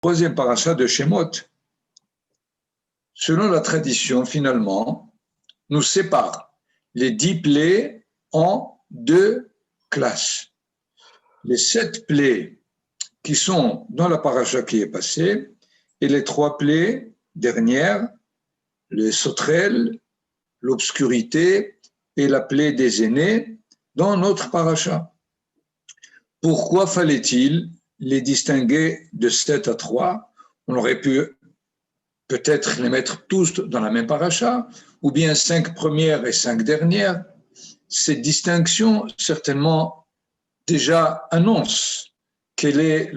Troisième paracha de Shemot, selon la tradition, finalement, nous sépare les 10 plaies en 2 classes. Les 7 plaies qui sont dans la paracha qui est passée et les 3 plaies dernières, le sauterelle, l'obscurité et la plaie des aînés dans notre paracha. Pourquoi fallait-il les distinguer de 7 à 3? On aurait pu peut-être les mettre tous dans la même paracha, ou bien 5 premières et 5 dernières. Cette distinction, certainement, déjà annonce quelle est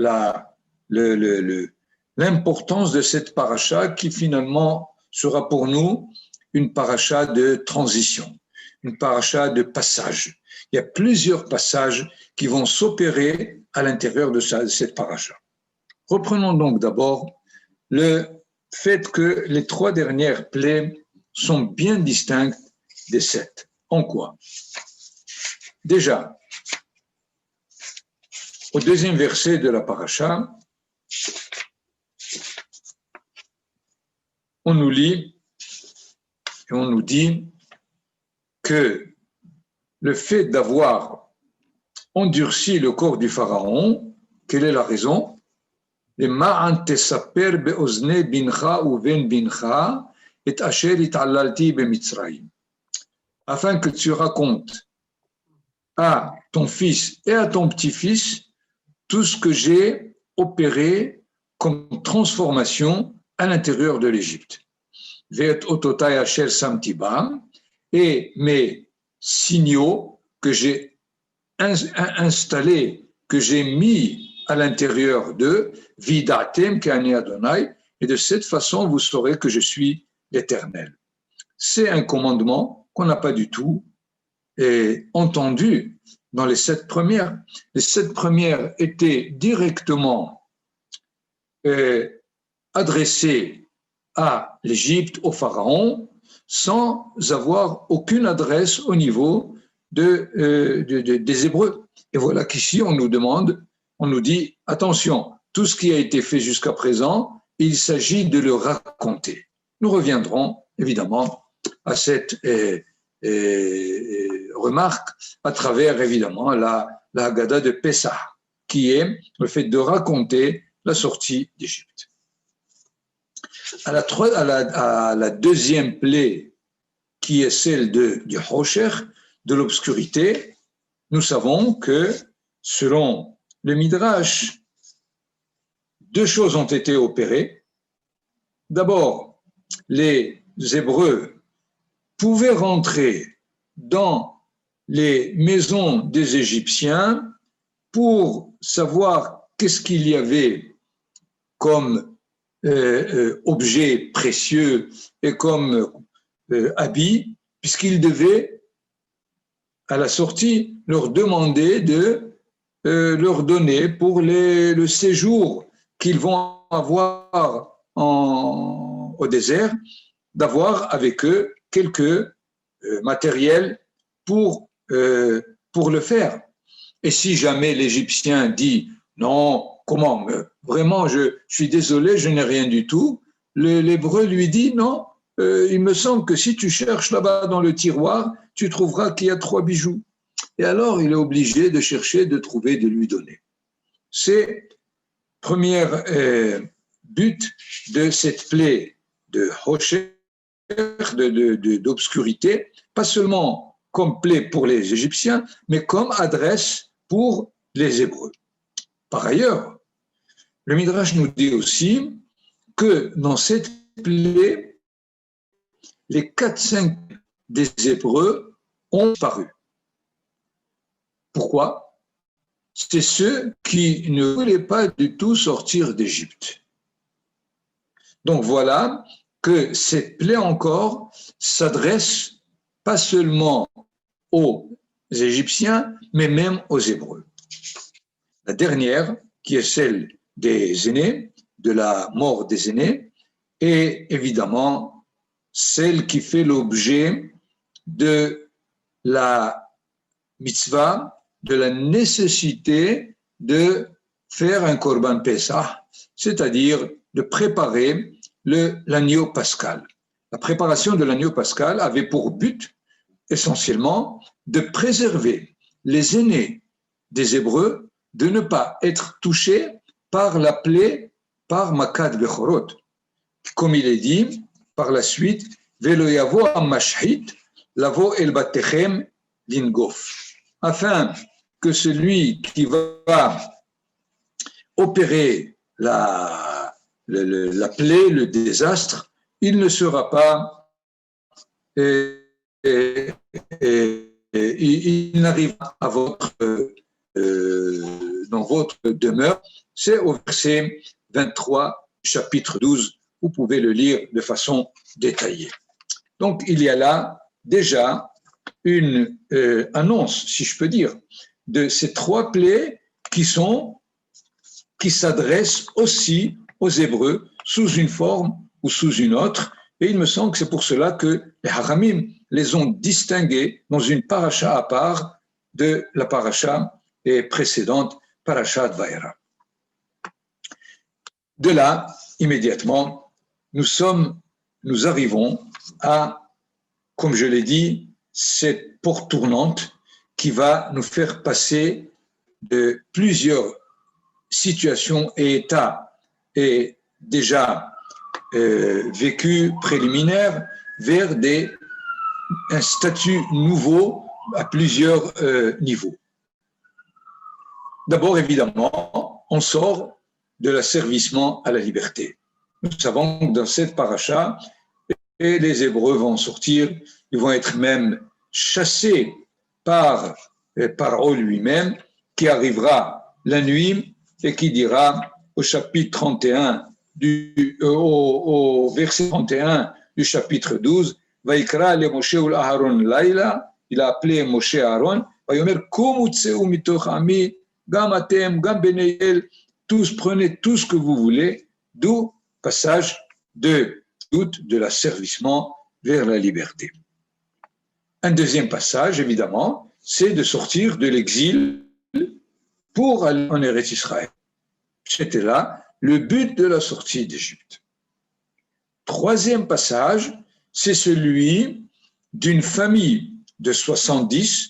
l'importance de cette paracha qui finalement sera pour nous une paracha de transition, une paracha de passage. Il y a plusieurs passages qui vont s'opérer à l'intérieur de cette paracha. Reprenons donc d'abord le fait que les 3 dernières plaies sont bien distinctes des 7. En quoi? Déjà, au 2e verset de la paracha, on nous lit et on nous dit que le fait d'avoir endurci le corps du pharaon, quelle est la raison? afin que tu racontes à ton fils et à ton petit-fils tout ce que j'ai opéré comme transformation à l'intérieur de l'Égypte. Et mes signaux que j'ai installés, que j'ai mis à l'intérieur d'eux, vidatem k'ani Adonai, et de cette façon vous saurez que je suis l'Éternel. C'est un commandement qu'on n'a pas du tout entendu dans les 7 premières. Les 7 premières étaient directement adressées à l'Égypte, au pharaon, sans avoir aucune adresse au niveau des Hébreux. Et voilà qu'ici on nous demande, on nous dit, attention, tout ce qui a été fait jusqu'à présent, il s'agit de le raconter. Nous reviendrons évidemment à cette remarque à travers évidemment la Haggadah de Pessah, qui est le fait de raconter la sortie d'Égypte. À la 2e plaie, qui est celle du Hosher, de l'obscurité, nous savons que selon le Midrash, 2 choses ont été opérées. D'abord, les Hébreux pouvaient rentrer dans les maisons des Égyptiens pour savoir qu'est-ce qu'il y avait comme objets précieux et comme habits, puisqu'ils devaient, à la sortie, leur demander de leur donner pour le séjour qu'ils vont avoir au désert, d'avoir avec eux quelques matériels pour le faire. Et si jamais l'Égyptien dit « Non, comment, vraiment, je suis désolé, je n'ai rien du tout », l'Hébreu lui dit « Non, il me semble que si tu cherches là-bas dans le tiroir, tu trouveras qu'il y a 3 bijoux. » Et alors, il est obligé de chercher, de trouver, de lui donner. C'est le premier but de cette plaie de Hosher, d'obscurité, pas seulement comme plaie pour les Égyptiens, mais comme adresse pour les Hébreux. Par ailleurs, le Midrash nous dit aussi que dans cette plaie, les 4-5 des Hébreux ont disparu. Pourquoi? C'est ceux qui ne voulaient pas du tout sortir d'Égypte. Donc voilà que cette plaie encore s'adresse pas seulement aux Égyptiens, mais même aux Hébreux. La dernière, qui est celle des aînés, de la mort des aînés, est évidemment celle qui fait l'objet de la mitzvah, de la nécessité de faire un korban Pessah c'est-à-dire de préparer l'agneau pascal. La préparation de l'agneau pascal avait pour but essentiellement de préserver les aînés des Hébreux de ne pas être touchés par la plaie, par Makad Bechorot. Comme il est dit par la suite, Velo yavo amashhit, lavo el batechem lingof, afin que celui qui va opérer la plaie, le désastre, il ne sera pas, il n'arrive pas à dans votre demeure. C'est au verset 23, chapitre 12. Vous pouvez le lire de façon détaillée. Donc, il y a là déjà une annonce, si je peux dire, de ces trois plaies qui s'adressent aussi aux Hébreux sous une forme ou sous une autre. Et il me semble que c'est pour cela que les Haramim les ont distingués dans une paracha à part de la paracha précédente, paracha de Vaïra. De là, immédiatement, nous arrivons à, comme je l'ai dit, cette porte tournante qui va nous faire passer de plusieurs situations et états et déjà vécus préliminaires vers un statut nouveau à plusieurs niveaux. D'abord, évidemment, on sort de l'asservissement à la liberté. Nous savons que dans cette paracha, et les Hébreux vont sortir, ils vont être même chassés par Paro lui-même, qui arrivera la nuit et qui dira au chapitre 31, au verset 31 du chapitre 12, Vaikra le Moshe ul Aharon Laila, il a appelé Moshe Aaron, Vayomer Kum utseu mitoch ami, gam atem, gam benei el, tous prenez tout ce que vous voulez, d'où passage de l'asservissement vers la liberté. Un deuxième passage, évidemment, c'est de sortir de l'exil pour aller en Eretz Israël. C'était là le but de la sortie d'Égypte. Troisième passage, c'est celui d'une famille de 70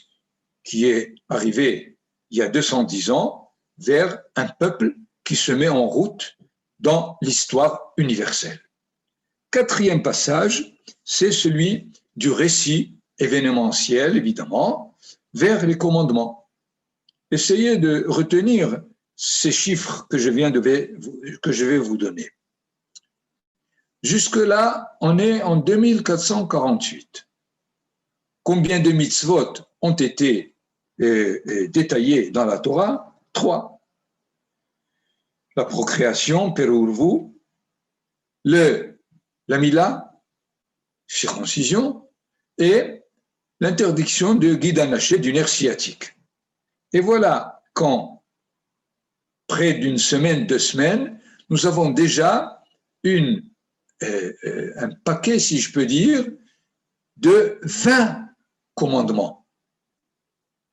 qui est arrivée il y a 210 ans vers un peuple qui se met en route dans l'histoire universelle. Quatrième passage, c'est celui du récit événementiel, évidemment, vers les commandements. Essayez de retenir ces chiffres que je vais vous donner. Jusque-là, on est en 2448. Combien de mitzvot ont été détaillés dans la Torah? 3. La procréation, Perurvu, la Mila, circoncision, et l'interdiction de guidanaché du nerf sciatique. Et voilà qu'en près d'une semaine, 2 semaines, nous avons déjà un paquet, si je peux dire, de 20 commandements.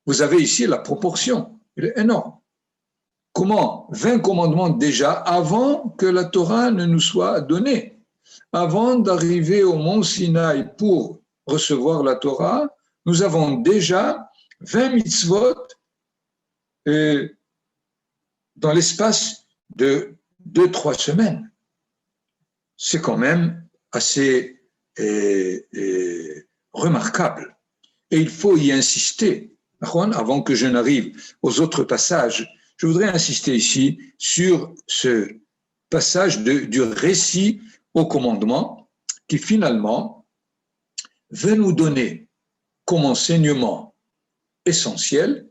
Vous avez ici la proportion, elle est énorme. Comment 20 commandements déjà avant que la Torah ne nous soit donnée? Avant d'arriver au mont Sinaï pour recevoir la Torah, nous avons déjà 20 mitzvot dans l'espace de 2-3 semaines. C'est quand même assez remarquable. Et il faut y insister. Avant que je n'arrive aux autres passages, je voudrais insister ici sur ce passage du récit au commandement qui finalement veut nous donner comme enseignement essentiel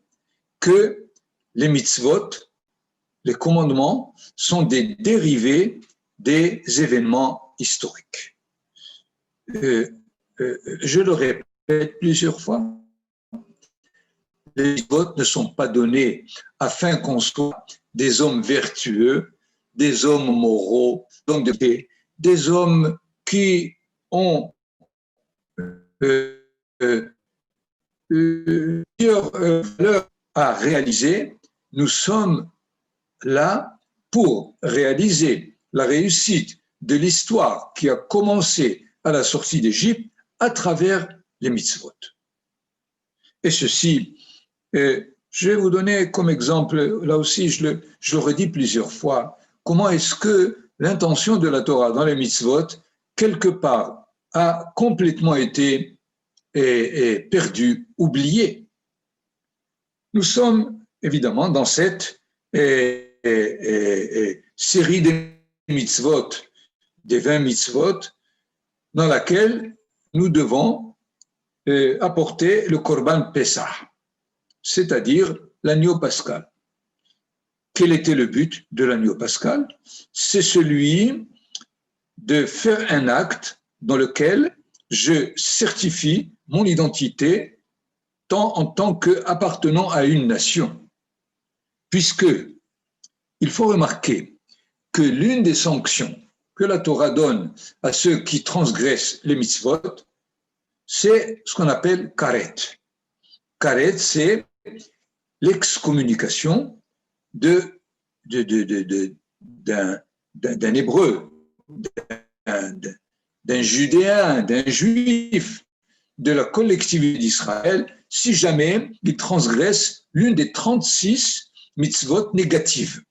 que les mitzvot, les commandements, sont des dérivés des événements historiques. Je le répète plusieurs fois, les mitzvot ne sont pas donnés afin qu'on soit des hommes vertueux, des hommes moraux, donc des hommes qui ont plusieurs valeurs à réaliser. Nous sommes là pour réaliser la réussite de l'histoire qui a commencé à la sortie d'Égypte à travers les mitzvot. Et ceci, je vais vous donner comme exemple, là aussi je le redis plusieurs fois, comment est-ce que l'intention de la Torah dans les mitzvot, quelque part, a complètement été perdue, oubliée. Nous sommes évidemment dans cette série de mitzvot, des 20 mitzvot, dans laquelle nous devons apporter le Korban Pessah, c'est-à-dire l'agneau pascal. Quel était le but de l'agneau pascal? C'est celui de faire un acte dans lequel je certifie mon identité en tant qu'appartenant à une nation. Puisque il faut remarquer que l'une des sanctions que la Torah donne à ceux qui transgressent les mitzvot, c'est ce qu'on appelle karet. Karet, c'est l'excommunication d'un hébreu, d'un judéen, d'un juif, de la collectivité d'Israël, si jamais il transgresse l'une des 36 mitzvot négatives.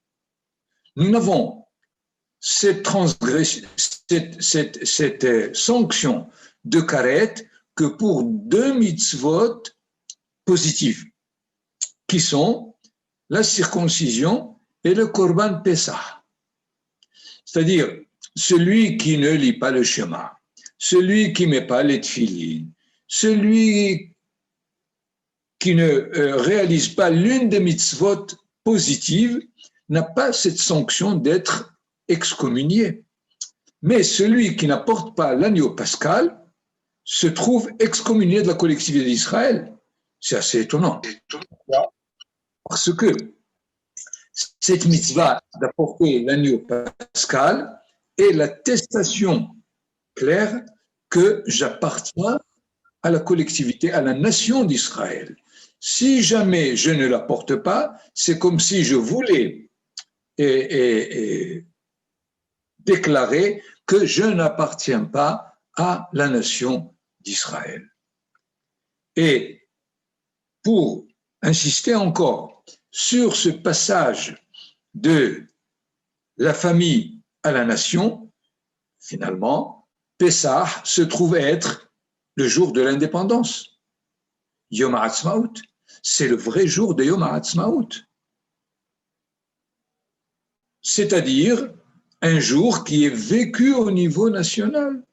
Nous n'avons cette sanction de karet que pour 2 mitzvot positives, qui sont la circoncision et le Korban Pessah. C'est-à-dire, celui qui ne lit pas le Shema, celui qui ne met pas les tefilines, celui qui ne réalise pas l'une des mitzvot positives n'a pas cette sanction d'être excommunié. Mais celui qui n'apporte pas l'agneau pascal se trouve excommunié de la collectivité d'Israël. C'est assez étonnant. Parce que cette mitzvah d'apporter l'agneau pascal est l'attestation claire que j'appartiens à la collectivité, à la nation d'Israël. Si jamais je ne l'apporte pas, c'est comme si je voulais déclarer que je n'appartiens pas à la nation d'Israël. Et pour insister encore sur ce passage de la famille à la nation, finalement, Pessah se trouve être le jour de l'indépendance. Yom HaAtzmaut, c'est le vrai jour de Yom HaAtzmaut. C'est-à-dire un jour qui est vécu au niveau national.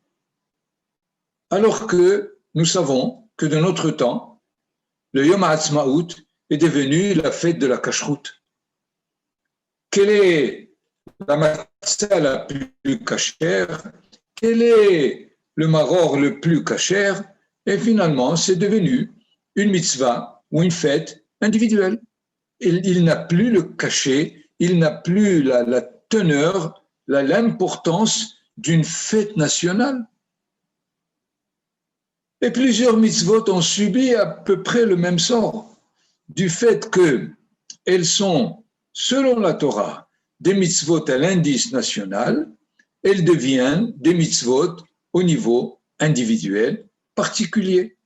Alors que nous savons que de notre temps, le Yom HaAtzmaut est devenu la fête de la cacheroute. Quelle est la matzah la plus cachère? Quel est le maror le plus cachère? Et finalement, c'est devenu une mitzvah ou une fête individuelle. Il n'a plus le cachet, il n'a plus la teneur, l'importance d'une fête nationale. Et plusieurs mitzvot ont subi à peu près le même sort, du fait qu'elles sont, selon la Torah, des mitzvot à l'indice national, elles deviennent des mitzvot au niveau individuel particulier.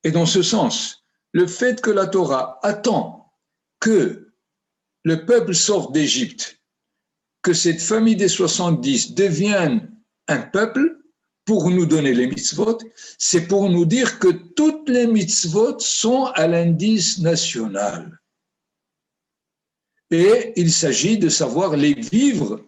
Et dans ce sens, le fait que la Torah attend que le peuple sorte d'Égypte, que cette famille des 70 devienne un peuple pour nous donner les mitzvot, c'est pour nous dire que toutes les mitzvot sont à l'indice national. Et il s'agit de savoir les vivre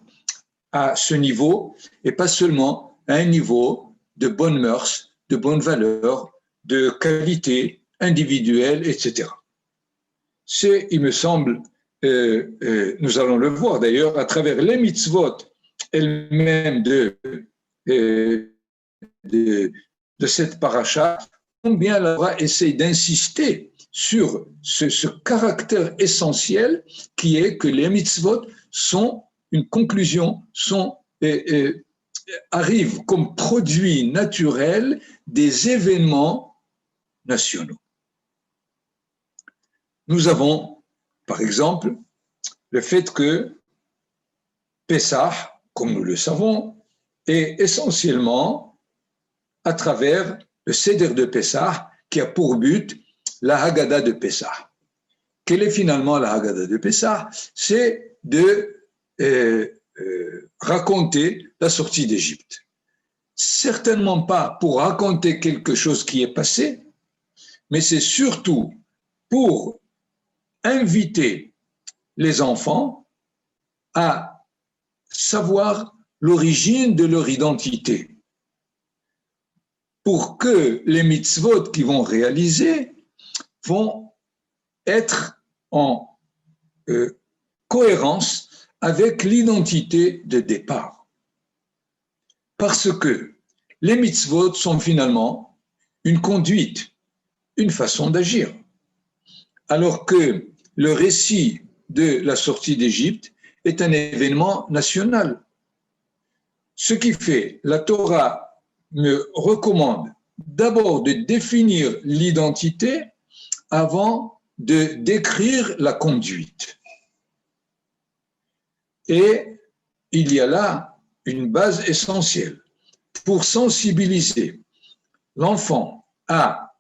à ce niveau et pas seulement à un niveau de bonnes mœurs, de bonnes valeurs, de qualité individuelle, etc. C'est, il me semble, nous allons le voir d'ailleurs à travers les mitzvot elles-mêmes de cette paracha, combien la Torah essaie d'insister sur ce caractère essentiel qui est que les mitzvot sont une conclusion, arrivent comme produit naturel des événements nationaux. Nous avons, par exemple, le fait que Pessah, comme nous le savons, est essentiellement à travers le Seder de Pessah qui a pour but la Haggadah de Pessah. Quelle est finalement la Haggadah de Pessah? C'est de raconter la sortie d'Égypte. Certainement pas pour raconter quelque chose qui est passé, mais c'est surtout pour inviter les enfants à savoir l'origine de leur identité, pour que les mitzvot qu'ils vont réaliser vont être en cohérence avec l'identité de départ. Parce que les mitzvot sont finalement une conduite, une façon d'agir. Alors que le récit de la sortie d'Égypte est un événement national. Ce qui fait, la Torah me recommande d'abord de définir l'identité avant de décrire la conduite. Et il y a là une base essentielle pour sensibiliser l'enfant à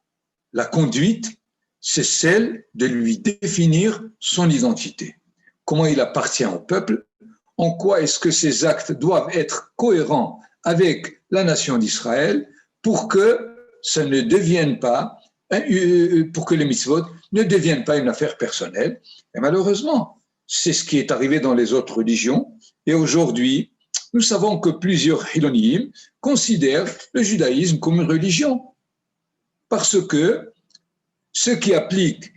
la conduite, c'est celle de lui définir son identité. Comment il appartient au peuple, en quoi est-ce que ses actes doivent être cohérents avec la nation d'Israël pour que ça ne devienne pas, pour que les mitzvot ne deviennent pas une affaire personnelle. Et malheureusement, c'est ce qui est arrivé dans les autres religions. Et aujourd'hui, nous savons que plusieurs Hilonim considèrent le judaïsme comme une religion. Parce que ceux qui appliquent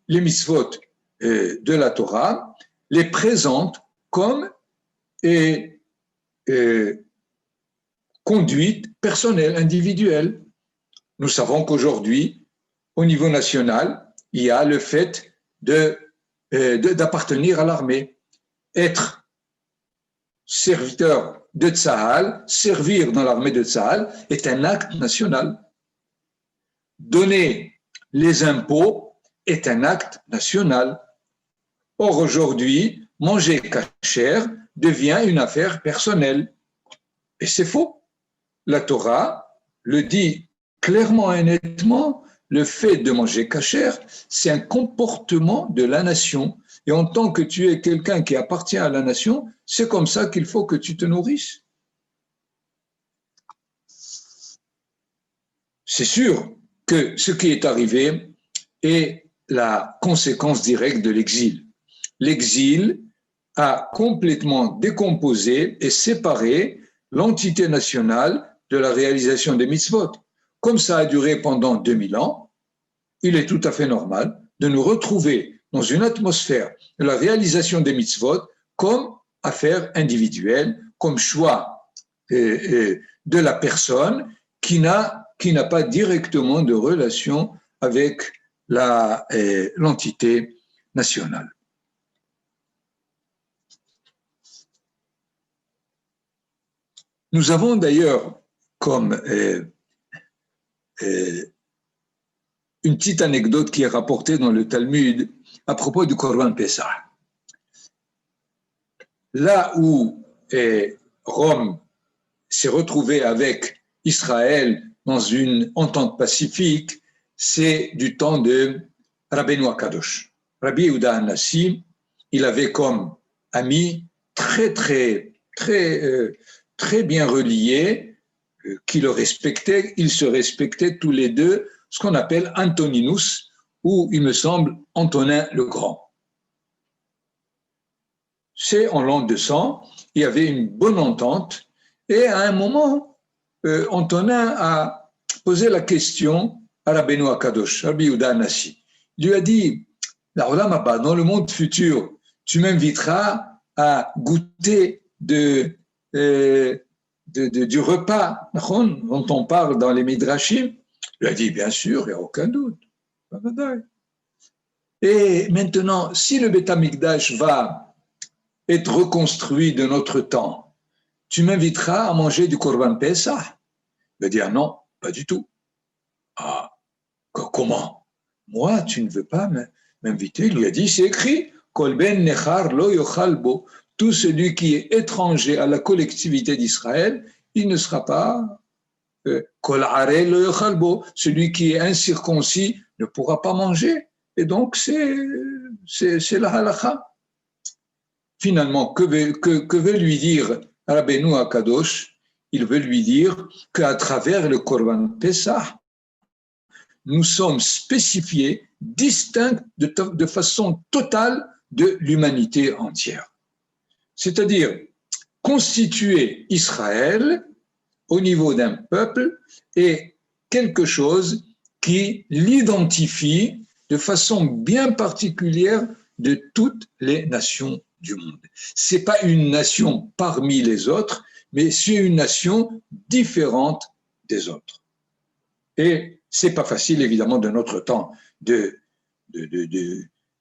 les mitzvot de la Torah les présentent comme conduite personnelle, individuelle. Nous savons qu'aujourd'hui, au niveau national, il y a le fait d'appartenir à l'armée. Être serviteur de Tsahal, servir dans l'armée de Tsahal, est un acte national. Donner les impôts est un acte national. Or, aujourd'hui, manger kasher devient une affaire personnelle. Et c'est faux. La Torah le dit clairement et nettement, le fait de manger kasher, c'est un comportement de la nation. Et en tant que tu es quelqu'un qui appartient à la nation, c'est comme ça qu'il faut que tu te nourrisses. C'est sûr que ce qui est arrivé est la conséquence directe de l'exil. L'exil a complètement décomposé et séparé l'entité nationale de la réalisation des mitzvot. Comme ça a duré pendant 2000 ans, il est tout à fait normal de nous retrouver dans une atmosphère de la réalisation des mitzvot comme affaire individuelle, comme choix de la personne qui n'a pas directement de relation avec l'entité nationale. Nous avons d'ailleurs comme une petite anecdote qui est rapportée dans le Talmud à propos du Korban Pessah. Là où Rome s'est retrouvée avec Israël dans une entente pacifique, c'est du temps de Rabbeinu Akadosh. Rabbi Yehuda Hanassi, il avait comme ami très bien reliés, qui le respectaient, ils se respectaient tous les deux, ce qu'on appelle Antoninus, ou il me semble Antonin le Grand. C'est en l'an 200, il y avait une bonne entente, et à un moment, Antonin a posé la question à Rabbeinu Akadosh, Rabbi Yehuda Hanassi. Il lui a dit, dans le monde futur, tu m'inviteras à goûter du repas dont on parle dans les Midrashim. Il a dit, bien sûr, il n'y a aucun doute. Et maintenant, si le Beth Amikdash va être reconstruit de notre temps, tu m'inviteras à manger du Korban Pessah? Il a dit, ah non, pas du tout. Ah, comment? Moi, tu ne veux pas m'inviter? Il lui a dit, c'est écrit, Kol ben nechar lo yochal bo. tout celui qui est étranger à la collectivité d'Israël, il ne sera pas celui qui est incirconcis ne pourra pas manger. Et donc, c'est la halakha. Finalement, que veut lui dire Rabbeinu Akadosh? Il veut lui dire qu'à travers le Korban Pessah, nous sommes spécifiés, distincts de façon totale de l'humanité entière. C'est-à-dire, constituer Israël au niveau d'un peuple est quelque chose qui l'identifie de façon bien particulière de toutes les nations du monde. Ce n'est pas une nation parmi les autres, mais c'est une nation différente des autres. Et ce n'est pas facile, évidemment, de notre temps de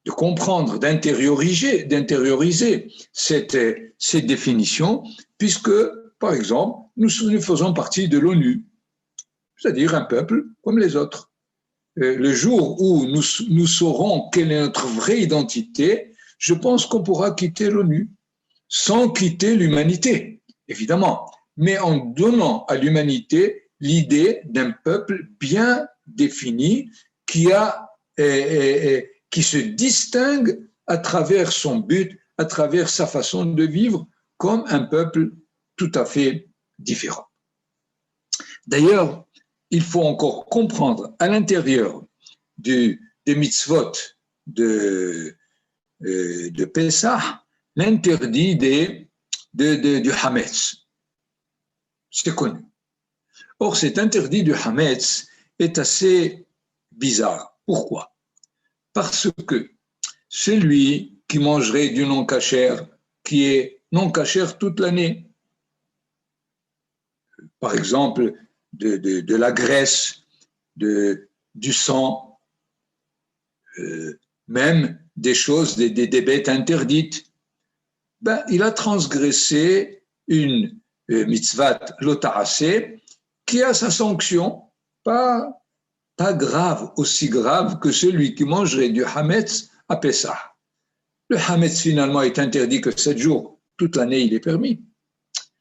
comprendre, d'intérioriser cette définition, puisque, par exemple, nous faisons partie de l'ONU, c'est-à-dire un peuple comme les autres. Le jour où nous saurons quelle est notre vraie identité, je pense qu'on pourra quitter l'ONU, sans quitter l'humanité, évidemment, mais en donnant à l'humanité l'idée d'un peuple bien défini qui se distingue à travers son but, à travers sa façon de vivre, comme un peuple tout à fait différent. D'ailleurs, il faut encore comprendre à l'intérieur des mitzvot de Pessah l'interdit du Hametz. C'est connu. Or, cet interdit du Hametz est assez bizarre. Pourquoi? Parce que celui qui mangerait du non-cachère, qui est non-cachère toute l'année, par exemple de la graisse, du sang, même des choses, des bêtes interdites, ben, il a transgressé une mitzvat lota'aseh qui a sa sanction, pas grave, aussi grave que celui qui mangerait du hametz à Pessah. Le hametz finalement est interdit que 7 jours, toute l'année il est permis.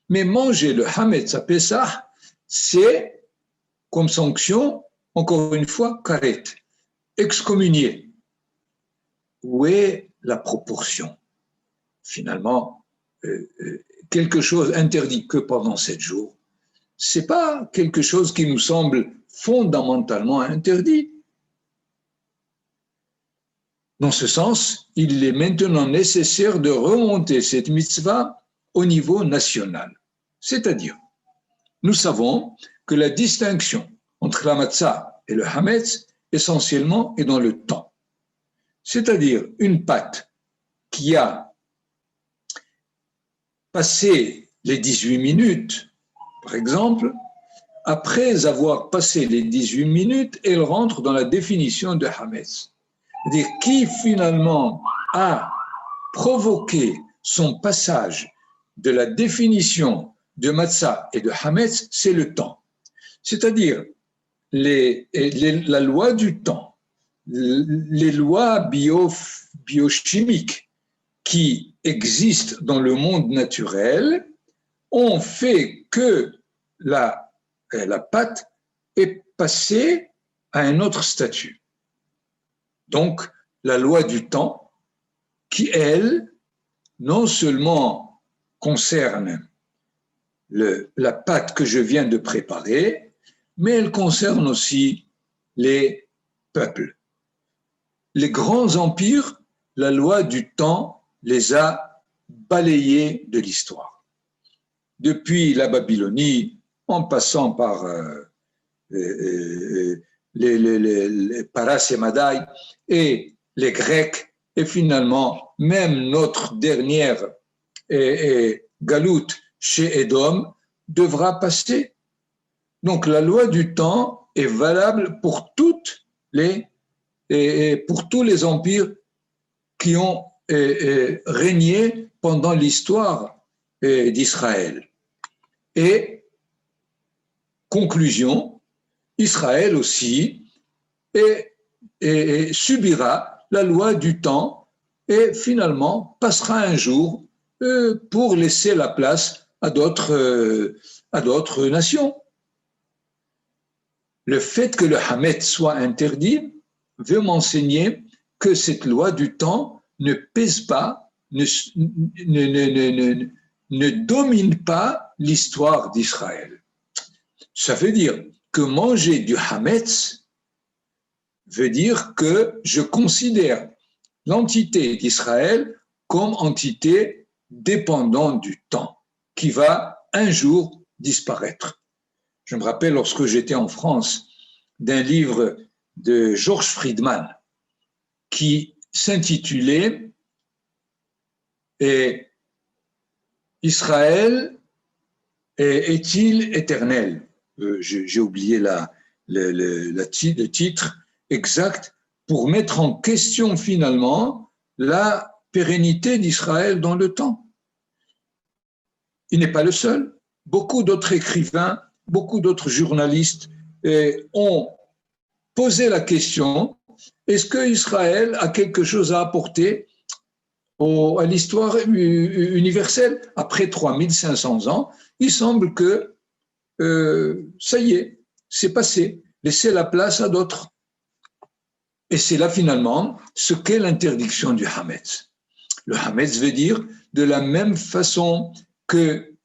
Mais manger le hametz à Pessah, c'est comme sanction, encore une fois, karet, excommunié. Où est la proportion? Finalement, quelque chose interdit que pendant 7 jours, ce n'est pas quelque chose qui nous semble fondamentalement interdit. Dans ce sens, il est maintenant nécessaire de remonter cette mitzvah au niveau national. C'est-à-dire, nous savons que la distinction entre la matzah et le hametz, essentiellement, est dans le temps. C'est-à-dire une pâte qui a passé les 18 minutes, par exemple, après avoir passé les 18 minutes, elle rentre dans la définition de hametz. C'est-à-dire qui finalement a provoqué son passage de la définition de matzah et de hametz, c'est le temps. C'est-à-dire la loi du temps, les lois biochimiques qui existent dans le monde naturel ont fait que la pâte est passée à un autre statut. Donc, la loi du temps qui, elle, non seulement concerne la pâte que je viens de préparer, mais elle concerne aussi les peuples. Les grands empires, la loi du temps les a balayés de l'histoire. Depuis la Babylonie, en passant par les Paras et Madaï et les Grecs, et finalement même notre dernière galoute chez Édom devra passer. Donc la loi du temps est valable pour tous les empires qui ont régné pendant l'histoire d'Israël. Et conclusion, Israël aussi subira la loi du temps et finalement passera un jour pour laisser la place à d'autres nations. Le fait que le Hametz soit interdit veut m'enseigner que cette loi du temps ne pèse pas, ne domine pas l'histoire d'Israël. Ça veut dire que manger du Hametz veut dire que je considère l'entité d'Israël comme entité dépendante du temps, qui va un jour disparaître. Je me rappelle lorsque j'étais en France d'un livre de George Friedman qui s'intitulait Israël est-il éternel? J'ai oublié le titre exact, pour mettre en question finalement la pérennité d'Israël dans le temps. Il n'est pas le seul. Beaucoup d'autres écrivains, beaucoup d'autres journalistes ont posé la question, est-ce que Israël a quelque chose à apporter à l'histoire universelle? Après 3500 ans, il semble que ça y est, c'est passé. Laissez la place à d'autres. Et c'est là finalement ce qu'est l'interdiction du Hametz. Le Hametz veut dire de la même façon que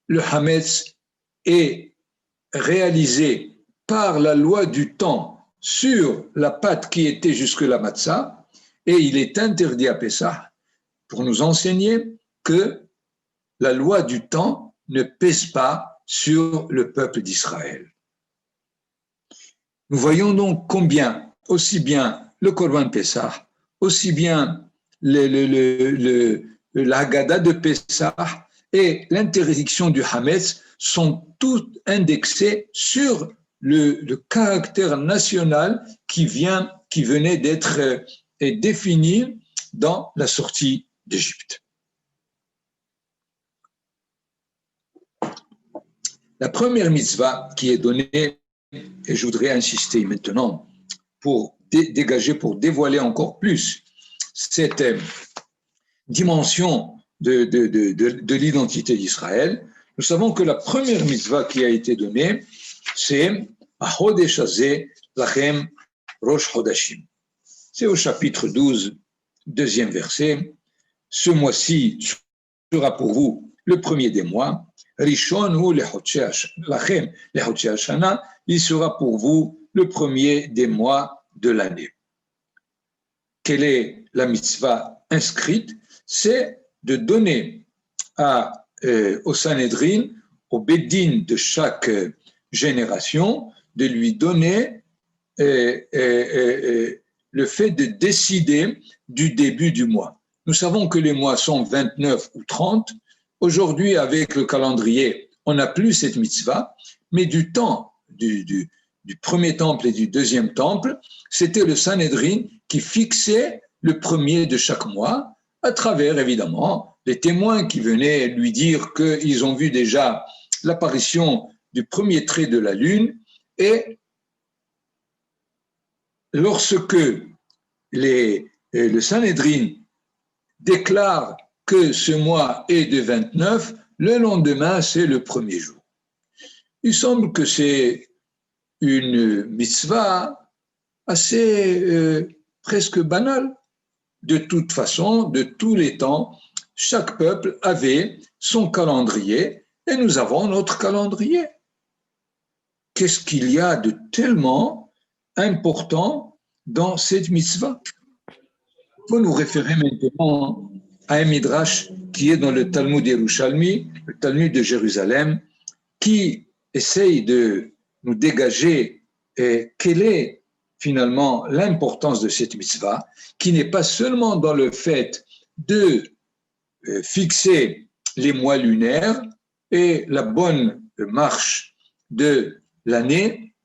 le Hametz est réalisé par la loi du temps sur la pâte qui était jusque la matzah, et il est interdit à Pessah pour nous enseigner que la loi du temps ne pèse pas sur le peuple d'Israël. Nous voyons donc combien aussi bien le Korban Pessah, aussi bien l'Haggadah de Pessah et l'interdiction du Hametz sont toutes indexées sur le caractère national qui venait d'être défini dans la sortie d'Égypte. La première mitzvah qui est donnée, et je voudrais insister maintenant pour dégager, pour dévoiler encore plus cette dimension de l'identité d'Israël, nous savons que la première mitzvah qui a été donnée, c'est Ahodesh Hazeh Lachem Rosh Chodashim. C'est au chapitre 12, deuxième verset. Ce mois-ci sera pour vous le premier des mois. Rishon hu lachem lechodshei hashana, il sera pour vous le premier des mois de l'année. Quelle est la mitzvah inscrite? C'est de donner au Sanhédrin, au Bédine de chaque génération, de lui donner le fait de décider du début du mois. Nous savons que les mois sont 29 ou 30. Aujourd'hui, avec le calendrier, on n'a plus cette mitzvah, mais du temps du premier temple et du deuxième temple, c'était le Sanhédrin qui fixait le premier de chaque mois, à travers, évidemment, les témoins qui venaient lui dire qu'ils ont vu déjà l'apparition du premier trait de la lune, et lorsque le Sanhédrin déclare que ce mois est de 29, le lendemain, c'est le premier jour. Il semble que c'est une mitzvah assez presque banale. De toute façon, de tous les temps, chaque peuple avait son calendrier et nous avons notre calendrier. Qu'est-ce qu'il y a de tellement important dans cette mitzvah? Il faut nous référer maintenant à un midrash qui est dans le Talmud Yerushalmi, le Talmud de Jérusalem, qui essaye de nous dégager quelle est finalement l'importance de cette mitzvah, qui n'est pas seulement dans le fait de fixer les mois lunaires et la bonne marche de l'année,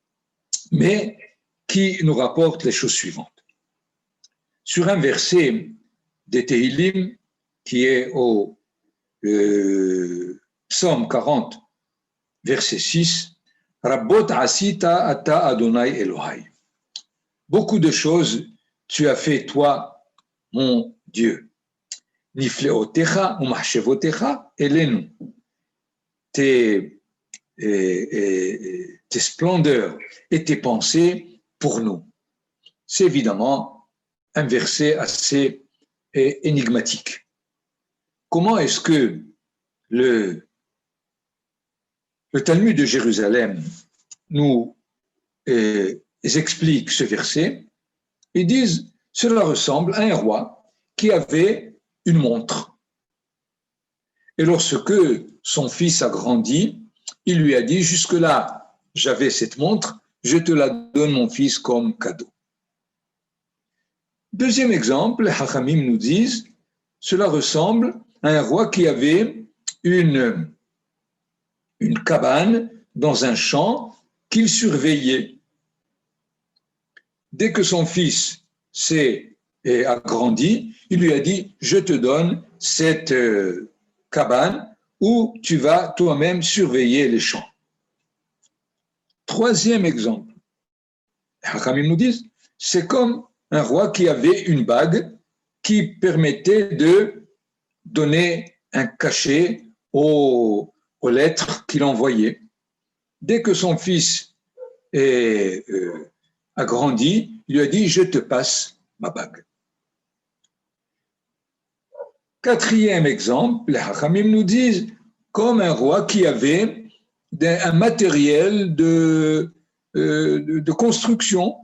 mais qui nous rapporte les choses suivantes. Sur un verset des Tehillim, qui est au Psaume 40, verset 6, Rabbot asita ata Adonai Elohai. Beaucoup de choses tu as fait, toi, mon Dieu. nifleotecha ou mahshevotecha elenu. Tes splendeurs et tes pensées pour nous. C'est évidemment un verset assez énigmatique. Comment est-ce que le Talmud de Jérusalem nous explique ce verset? Ils disent, cela ressemble à un roi qui avait une montre. Et lorsque son fils a grandi, il lui a dit, jusque-là, j'avais cette montre, je te la donne, mon fils, comme cadeau. Deuxième exemple, les Hachamim nous disent, cela ressemble à un roi qui avait une cabane dans un champ qu'il surveillait. Dès que son fils a grandi, il lui a dit, je te donne cette cabane où tu vas toi-même surveiller les champs. Troisième exemple, les Hachamim nous disent, c'est comme un roi qui avait une bague qui permettait de donner un cachet aux lettres qu'il envoyait. Dès que son fils a grandi, il lui a dit, je te passe ma bague. Quatrième exemple, les Hachamim nous disent, comme un roi qui avait un matériel de construction.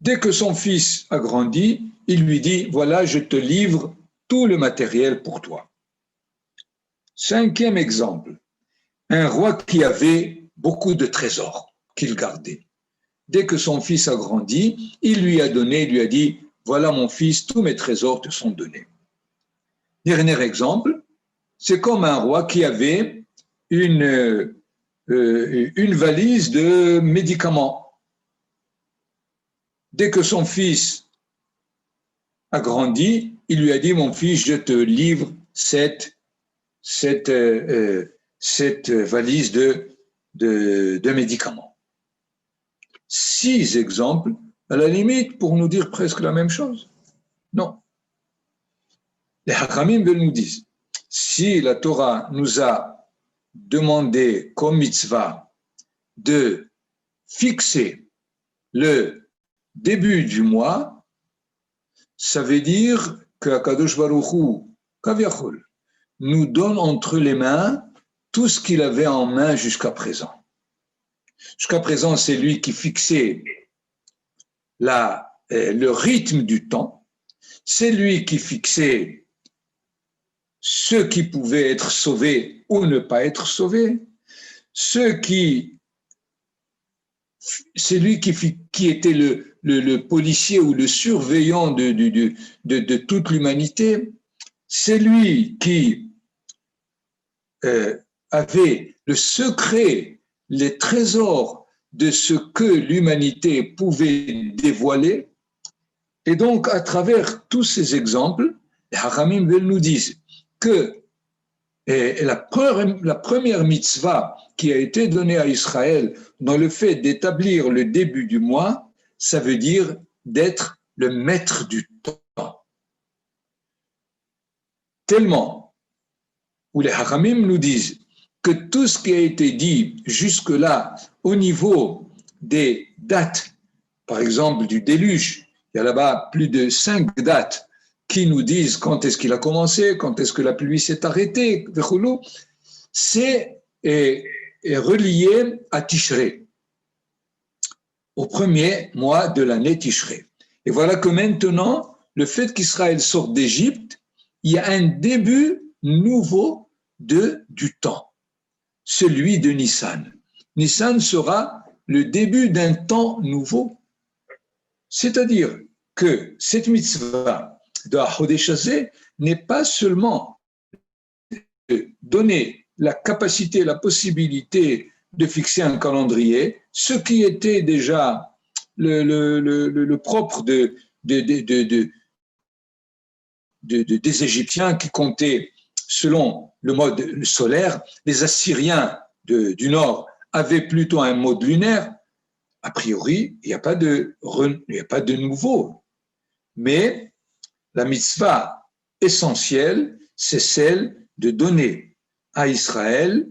Dès que son fils a grandi, il lui dit, voilà, je te livre tout le matériel pour toi. Cinquième exemple, un roi qui avait beaucoup de trésors qu'il gardait. Dès que son fils a grandi, il lui a dit, voilà mon fils, tous mes trésors te sont donnés. Dernier exemple, c'est comme un roi qui avait une valise de médicaments. Dès que son fils a grandi, il lui a dit, mon fils, je te livre cette valise de médicaments. 6 exemples, à la limite, pour nous dire presque la même chose. Non. Les Hachamim nous disent, si la Torah nous a demandé comme mitzvah de fixer le début du mois, ça veut dire que Akadosh Baruch Hu, Kaviachol, nous donne entre les mains tout ce qu'il avait en main jusqu'à présent. Jusqu'à présent, c'est lui qui fixait le rythme du temps, c'est lui qui fixait ceux qui pouvaient être sauvés ou ne pas être sauvés, c'est lui qui était le policier ou le surveillant de toute l'humanité, c'est lui qui avait le secret, les trésors de ce que l'humanité pouvait dévoiler. Et donc, à travers tous ces exemples, les Hachamim nous disent que la première mitzvah qui a été donnée à Israël dans le fait d'établir le début du mois, ça veut dire d'être le maître du temps. Tellement, où les Hachamim nous disent que tout ce qui a été dit jusque-là au niveau des dates, par exemple du déluge, il y a là-bas plus de 5 dates qui nous disent quand est-ce qu'il a commencé, quand est-ce que la pluie s'est arrêtée, c'est relié à Tishré, au premier mois de l'année Tishré. Et voilà que maintenant, le fait qu'Israël sorte d'Égypte, il y a un début nouveau du temps, celui de Nissan. Nissan sera le début d'un temps nouveau. C'est-à-dire que cette mitzvah de Chodesh Hazeh n'est pas seulement de donner la capacité, la possibilité de fixer un calendrier, ce qui était déjà le propre des Égyptiens qui comptaient selon le mode solaire. Les Assyriens du Nord avaient plutôt un mode lunaire. A priori, il n'y a pas de nouveau. Mais la mitzvah essentielle, c'est celle de donner à Israël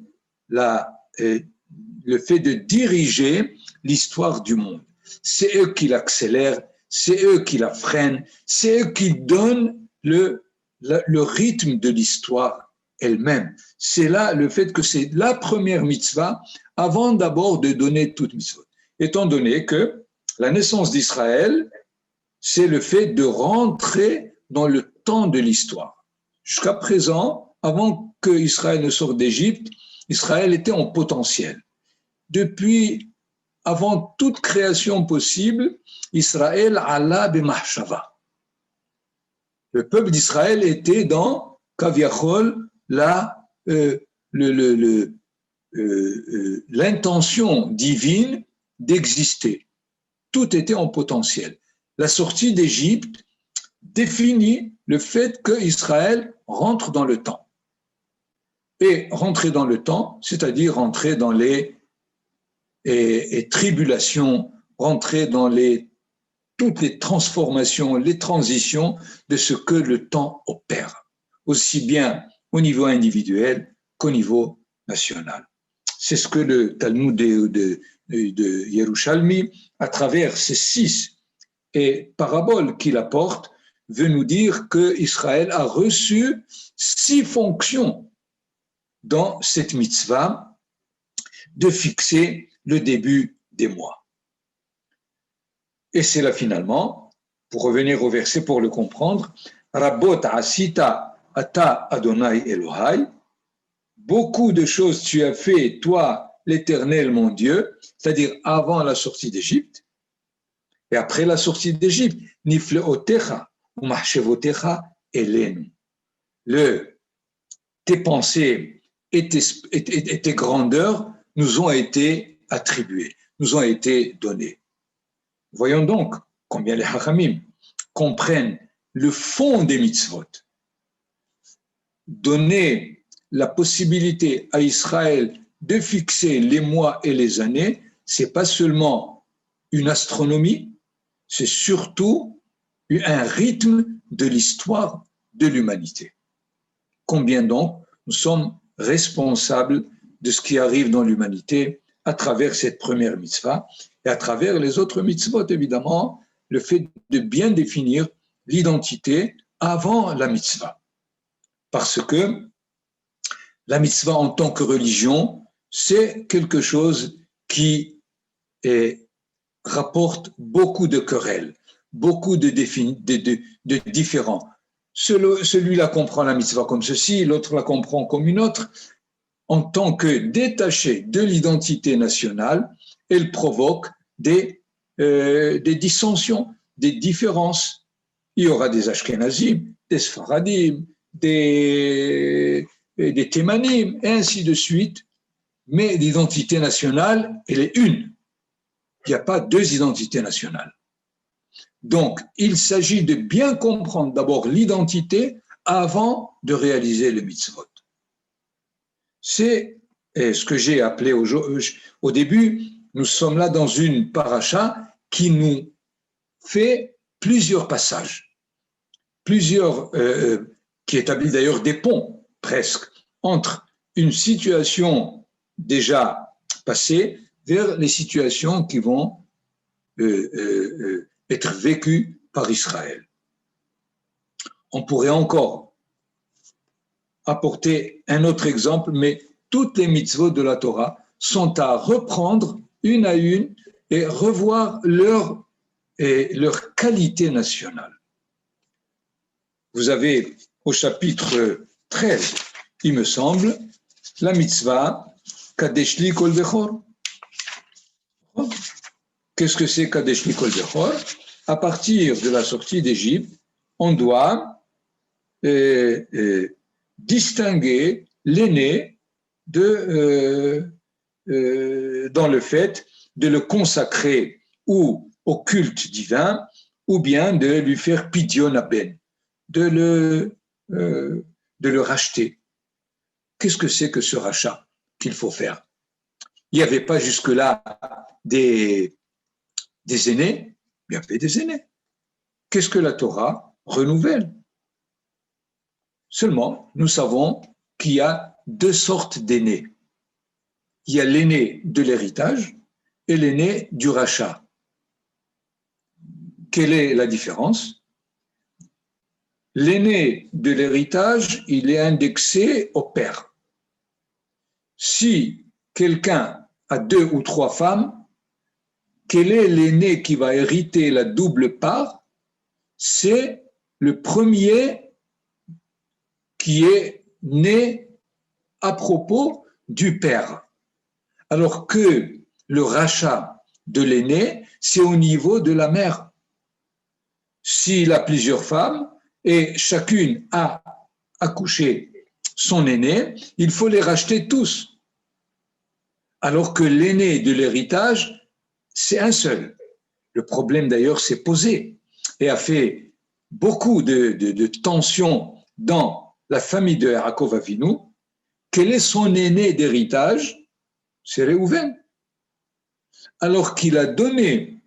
le fait de diriger l'histoire du monde. C'est eux qui l'accélèrent, c'est eux qui la freinent, c'est eux qui donnent le rythme de l'histoire elle-même. C'est là le fait que c'est la première mitzvah avant d'abord de donner toute mitzvah. Étant donné que la naissance d'Israël, c'est le fait de rentrer dans le temps de l'histoire. Jusqu'à présent, avant que Israël ne sorte d'Égypte, Israël était en potentiel. Depuis, avant toute création possible, Israël alla b'mahshava. Le peuple d'Israël était dans Kaviachol, l'intention divine d'exister. Tout était en potentiel. La sortie d'Égypte définit le fait qu'Israël rentre dans le temps. Et rentrer dans le temps, c'est-à-dire rentrer dans les tribulations, rentrer dans toutes les transformations, les transitions de ce que le temps opère, aussi bien au niveau individuel qu'au niveau national. C'est ce que le Talmud de Yerushalmi, à travers ces 6 paraboles qu'il apporte, veut nous dire qu'Israël a reçu 6 fonctions dans cette mitzvah de fixer le début des mois. Et c'est là finalement, pour revenir au verset pour le comprendre, Rabbot asita ata Adonai Elohai, beaucoup de choses tu as fait, toi, l'Éternel, mon Dieu, c'est-à-dire avant la sortie d'Égypte, et après la sortie d'Égypte, Nifleotecha ou Mahshevotecha Elenu. Tes pensées et tes grandeurs nous ont été attribuées, nous ont été données. Voyons donc combien les Hachamim comprennent le fond des mitzvot. Donner la possibilité à Israël de fixer les mois et les années, c'est pas seulement une astronomie, c'est surtout un rythme de l'histoire de l'humanité. Combien donc nous sommes responsables de ce qui arrive dans l'humanité à travers cette première mitzvah et à travers les autres mitzvot, évidemment, le fait de bien définir l'identité avant la mitzvah. Parce que la mitzvah en tant que religion, c'est quelque chose qui rapporte beaucoup de querelles, beaucoup de différends. Celui-là comprend la mitzvah comme ceci, l'autre la comprend comme une autre. En tant que détachée de l'identité nationale, elle provoque des dissensions, des différences. Il y aura des Ashkenazim, des Sfaradim, des Thémanim, et ainsi de suite. Mais l'identité nationale, elle est une. Il n'y a pas 2 identités nationales. Donc, il s'agit de bien comprendre d'abord l'identité avant de réaliser le mitzvot. C'est ce que j'ai appelé au début, nous sommes là dans une paracha qui nous fait plusieurs passages, qui établit d'ailleurs des ponts presque entre une situation déjà passée vers les situations qui vont être vécues par Israël. On pourrait encore apporter un autre exemple, mais toutes les mitzvot de la Torah sont à reprendre une à une et revoir leur qualité nationale. Vous avez au chapitre 13, il me semble, la mitzvah Kadesh li kol bechor. Qu'est-ce que c'est Kadesh li kol bechor? À partir de la sortie d'Égypte, on doit distinguer l'aîné dans le fait de le consacrer ou au culte divin, ou bien de lui faire pidyon aben, de le racheter. Qu'est-ce que c'est que ce rachat qu'il faut faire? Il n'y avait pas jusque-là des aînés, il y avait des aînés. Qu'est-ce que la Torah renouvelle? Seulement, nous savons qu'il y a deux sortes d'aînés. Il y a l'aîné de l'héritage et l'aîné du rachat. Quelle est la différence? L'aîné de l'héritage, il est indexé au père. Si quelqu'un a 2 ou 3 femmes, quel est l'aîné qui va hériter la double part? C'est le premier qui est né à propos du père. Alors que le rachat de l'aîné, c'est au niveau de la mère. S'il a plusieurs femmes et chacune a accouché son aîné, il faut les racheter tous. Alors que l'aîné de l'héritage, c'est un seul. Le problème d'ailleurs s'est posé et a fait beaucoup de tensions dans la famille de Yaakov Avinu. Quel est son aîné d'héritage? C'est Réhouven. Alors qu'il a donné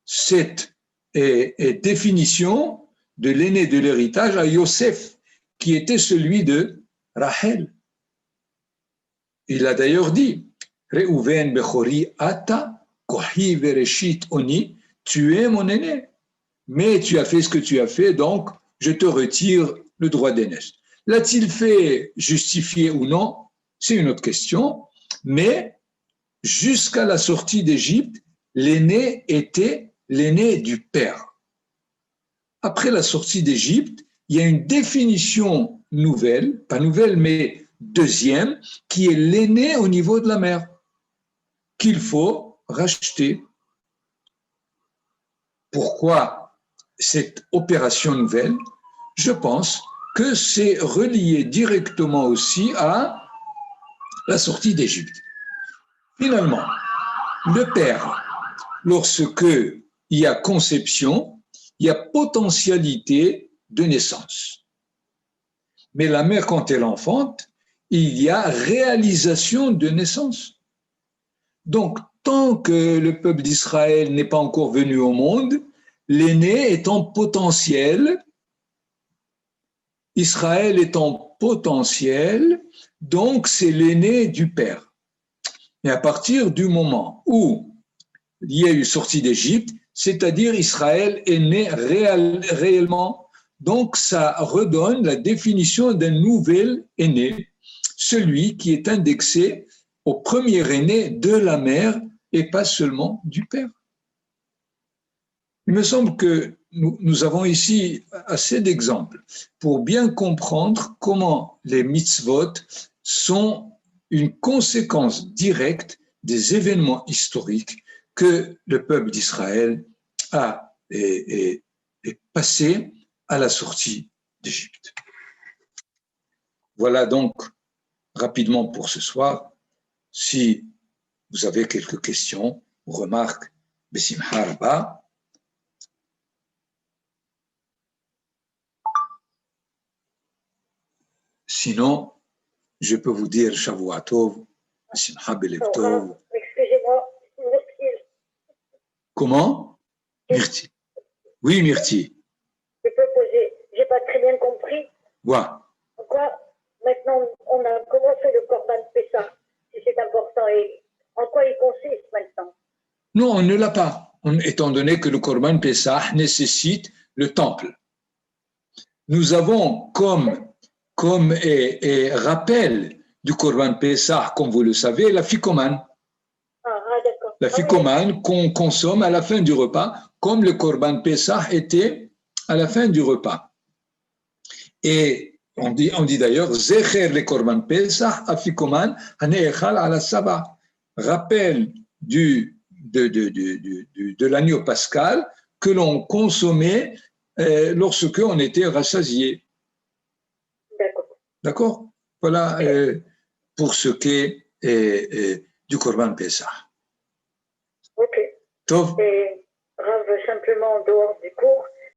cette définition de l'aîné de l'héritage à Yosef, qui était celui de Rachel. Il a d'ailleurs dit, Réhouven Bechori Ata, Kohi Vereshit Oni, tu es mon aîné, mais tu as fait ce que tu as fait, donc je te retire le droit d'aînesse. L'a-t-il fait justifié ou non? C'est une autre question, mais jusqu'à la sortie d'Égypte, l'aîné était l'aîné du père. Après la sortie d'Égypte, il y a une définition nouvelle, pas nouvelle, mais deuxième, qui est l'aîné au niveau de la mère, qu'il faut racheter. Pourquoi cette opération nouvelle? Je pense que c'est relié directement aussi à la sortie d'Égypte. Finalement, le père, lorsque il y a conception, il y a potentialité de naissance. Mais la mère, quand elle enfante, il y a réalisation de naissance. Donc, tant que le peuple d'Israël n'est pas encore venu au monde, l'aîné est en potentiel, Israël est en potentiel, donc c'est l'aîné du père. Et à partir du moment où il y a eu sortie d'Égypte, c'est-à-dire Israël est né réellement, donc ça redonne la définition d'un nouvel aîné, celui qui est indexé au premier aîné de la mère et pas seulement du père. Il me semble que nous avons ici assez d'exemples pour bien comprendre comment les mitzvot sont une conséquence directe des événements historiques que le peuple d'Israël est passé à la sortie d'Égypte. Voilà donc rapidement pour ce soir. Si vous avez quelques questions ou remarques, Bessimcha Rabba. Sinon, je peux vous dire Shavua Tov, Simcha Belev Tov. Excusez-moi, Myrtille. Comment? Myrti. Oui, Myrti. Je peux poser, j'ai pas très bien compris. Ouais. Pourquoi maintenant comment fait le Corban Pessah, si c'est important, et en quoi il consiste maintenant? Non, on ne l'a pas, étant donné que le Corban Pessah nécessite le temple. Nous avons comme rappel du Corban Pessah, comme vous le savez, la ficomane. D'accord. La ficomane qu'on consomme à la fin du repas, comme le Corban Pessah était à la fin du repas. Et on dit d'ailleurs, Zecher le Corban Pessah, afikoman, haneechal ala sabah. Rappel de l'agneau pascal que l'on consommait lorsque on était rassasié. D'accord. D'accord? Voilà pour ce qui est du Corban Pessah. Ok. Tov. Et Rav, simplement en dehors du cours,